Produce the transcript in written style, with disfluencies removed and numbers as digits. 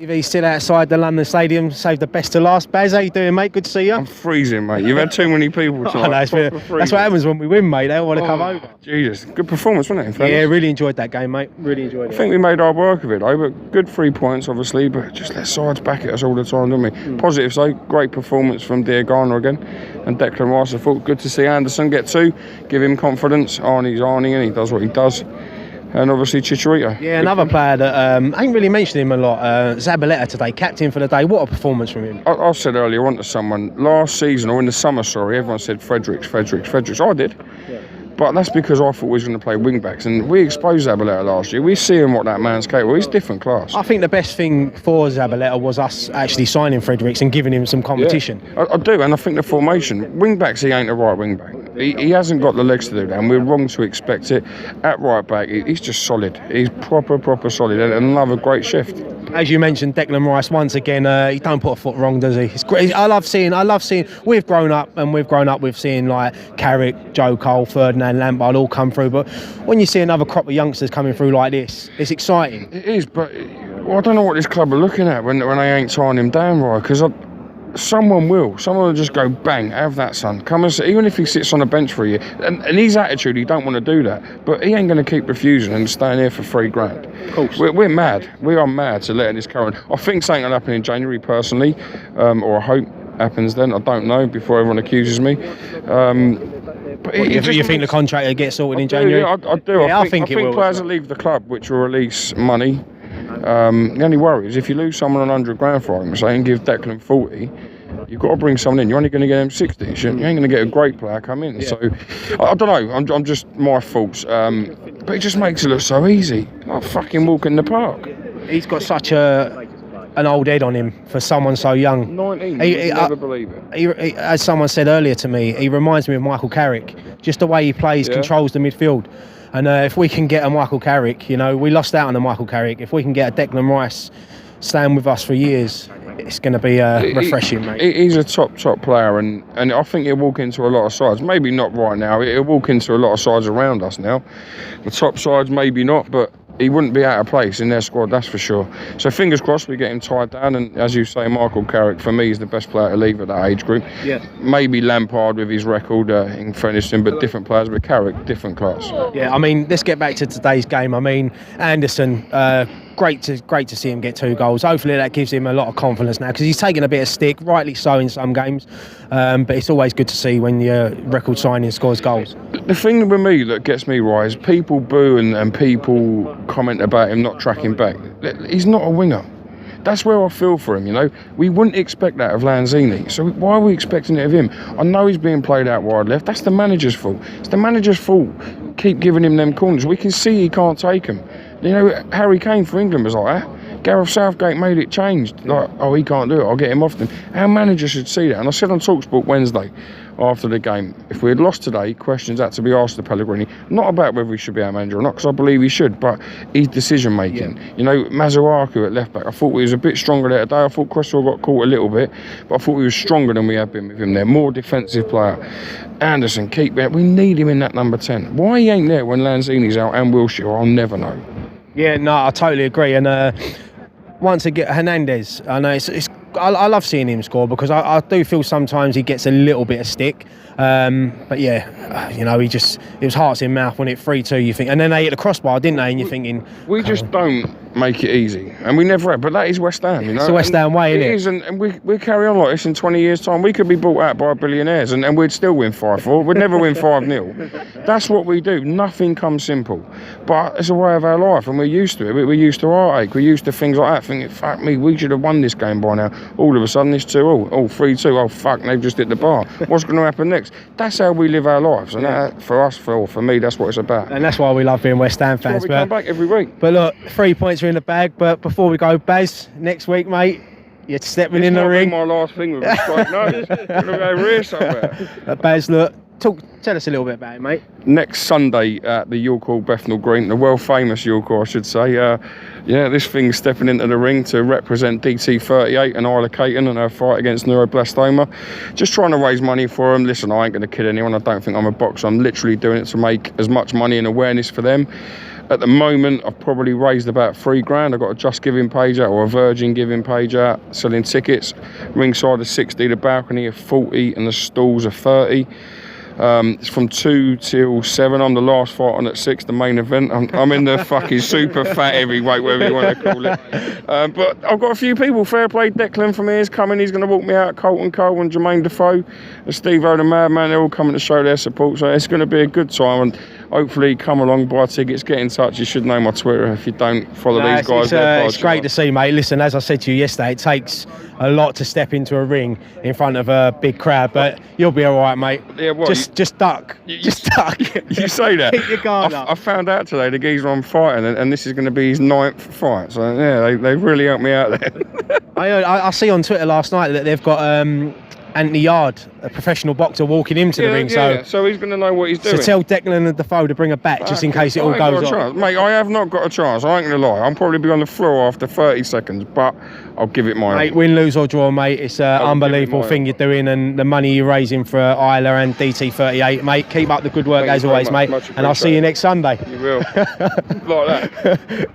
He's still outside the London Stadium, saved the best to last. Baz, how you doing, mate? Good to see you. I'm freezing, mate. You've had too many people tonight. That's what happens when we win, mate. They all want to come over. Jesus, good performance, wasn't it? Yeah, really enjoyed that game, mate. Really enjoyed it. I think we made our work of it, though. But good 3 points, obviously. But just let sides back at us all the time, don't we? Positives, though. Great performance from Diagana again, and Declan Rice. I thought good to see Anderson get 2, give him confidence. Arnie's Arnie, and he does what he does. And obviously Chicharito. Yeah, another player that I ain't really mentioned him a lot. Zabaleta today, captain for the day. What a performance from him. I said earlier on to someone, last season, or in the summer, sorry, everyone said Fredericks. I did. Yeah. But that's because I thought we was going to play wing-backs. And we exposed Zabaleta last year. We see him what that man's capable. He's different class. I think the best thing for Zabaleta was us actually signing Fredericks and giving him some competition. Yeah, I do, and I think the formation, wing-backs, he ain't a right wing-back. He hasn't got the legs to do that, and we're wrong to expect it. At right back, he's just solid. He's proper solid, and another great shift. As you mentioned, Declan Rice once again. He don't put a foot wrong, does he? It's great. I love seeing. We've grown up with seeing like Carrick, Joe Cole, Ferdinand, Lampard all come through. But when you see another crop of youngsters coming through like this, it's exciting. It is, but I don't know what this club are looking at when they ain't tying him down right, because someone will just go bang, have that son, come and see, even if he sits on a bench for a year, and his attitude, he don't want to do that, but he ain't going to keep refusing and staying here for $3,000. Of course. We're mad, we are mad to letting this current. I think something will happen in January personally, or I hope happens then, I don't know, before everyone accuses me. But you think the contract will get sorted in January? I do. Yeah, I think players will leave the club, which will release money. The only worry is if you lose someone on $100,000 for argument's sake and give Declan 40, you've got to bring someone in. You're only going to get him 60. You ain't going to get a great player come in. Yeah. So I don't know. I'm just my faults. But it just makes it look so easy. Like fucking walk in the park. He's got such an old head on him for someone so young. 19. You never believe it. As someone said earlier to me, he reminds me of Michael Carrick. Just the way he plays, controls the midfield. And if we can get a Michael Carrick, we lost out on a Michael Carrick. If we can get a Declan Rice staying with us for years, it's going to be refreshing, mate. He's a top player, and I think he'll walk into a lot of sides. Maybe not right now. He'll walk into a lot of sides around us now. The top sides, maybe not, but he wouldn't be out of place in their squad, that's for sure. So fingers crossed we get him tied down, and as you say, Michael Carrick for me is the best player to leave at that age group. Yeah. Maybe Lampard with his record in fairness to him, but different players. But Carrick, different class. Yeah, let's get back to today's game. Anderson, great to see him get 2 goals. Hopefully that gives him a lot of confidence now, because he's taken a bit of stick, rightly so in some games, but it's always good to see when your record signing scores goals. The thing with me that gets me right is people boo and people comment about him not tracking back. He's not a winger. That's where I feel for him, We wouldn't expect that of Lanzini. So why are we expecting it of him? I know he's being played out wide left. That's the manager's fault. It's the manager's fault. Keep giving him them corners. We can see he can't take them. Harry Kane for England was like that. Gareth Southgate made it changed. Like, oh, he can't do it, I'll get him off them. Our manager should see that. And I said on TalkSport Wednesday after the game, if we had lost today, questions had to be asked to Pellegrini. Not about whether he should be our manager or not, because I believe he should, but his decision making. Yeah. Masuaku at left back, I thought he was a bit stronger there today. I thought Cresswell got caught a little bit, but I thought he was stronger than we have been with him there. More defensive player. Anderson, keep it. We need him in that number 10. Why he ain't there when Lanzini's out and Wilshere, I'll never know. Yeah, no, I totally agree. And once again, Hernandez, I know I love seeing him score, because I do feel sometimes he gets a little bit of stick. But yeah, it was hearts in mouth when it 3-2, you think, and then they hit the crossbar, didn't they? And you're thinking, we just don't make it easy, and we never have. But that is West Ham, It's the West Ham way, isn't it? It is, and we carry on like this in 20 years' time. We could be bought out by billionaires, and we'd still win 5-4. We'd never win 5-0. That's what we do. Nothing comes simple, but it's a way of our life, and we're used to it. We're used to heartache. We're used to things like that. Thinking, fuck me, we should have won this game by now. All of a sudden, it's 2-2. Oh, 3-2. Oh, fuck, they've just hit the bar. What's going to happen next? That's how we live our lives, and that, for us, for me, that's what it's about. And that's why we love being West Ham fans. We come back every week. But look, 3 points are in the bag. But before we go, Baz, next week, mate, you're stepping in the ring. My last thing with a straight nose. I'm going to go rear somewhere. Baz, look, tell us a little bit about it, mate. Next Sunday at the York Hall Bethnal Green, the world famous York Hall, I should say. This thing's stepping into the ring to represent DT38 and Isla Caton and her fight against neuroblastoma. Just trying to raise money for them. Listen, I ain't going to kid anyone. I don't think I'm a boxer. I'm literally doing it to make as much money and awareness for them. At the moment, I've probably raised about $3,000. I've got a Just Giving page out or a Virgin Giving page out, selling tickets. Ringside is 60, the balcony are 40, and the stalls are 30. It's from 2 till 7. I'm the last fight on at 6, the main event. I'm in the fucking super fat heavyweight, whatever you want to call it. But I've got a few people. Fair play, Declan from here is coming. He's going to walk me out. Colton Cole and Jermaine Defoe and Steve O the Madman. They're all coming to show their support. So it's going to be a good time. And hopefully come along, buy tickets, get in touch. You should know my Twitter if you don't follow these guys. It's great to see, mate. Listen, as I said to you yesterday, it takes a lot to step into a ring in front of a big crowd, but you'll be all right, mate. Yeah, what? Just duck. Just duck. You say that. Keep your guard up. I found out today the geezer I'm fighting, and this is going to be his 9th fight. So yeah, they really helped me out there. I see on Twitter last night that they've got Anthony Yard, a professional boxer, walking into the ring. So he's going to know what he's doing. So tell Declan and Defoe to bring a bat just in case it all goes on. Mate, I have not got a chance. I ain't going to lie. I'll probably be on the floor after 30 seconds, but I'll give it my mate, win, lose or draw, mate. It's an unbelievable thing you're doing, and the money you're raising for Isla and DT38, mate. Keep up the good work as always, mate. And I'll see you next Sunday. You will. Like that.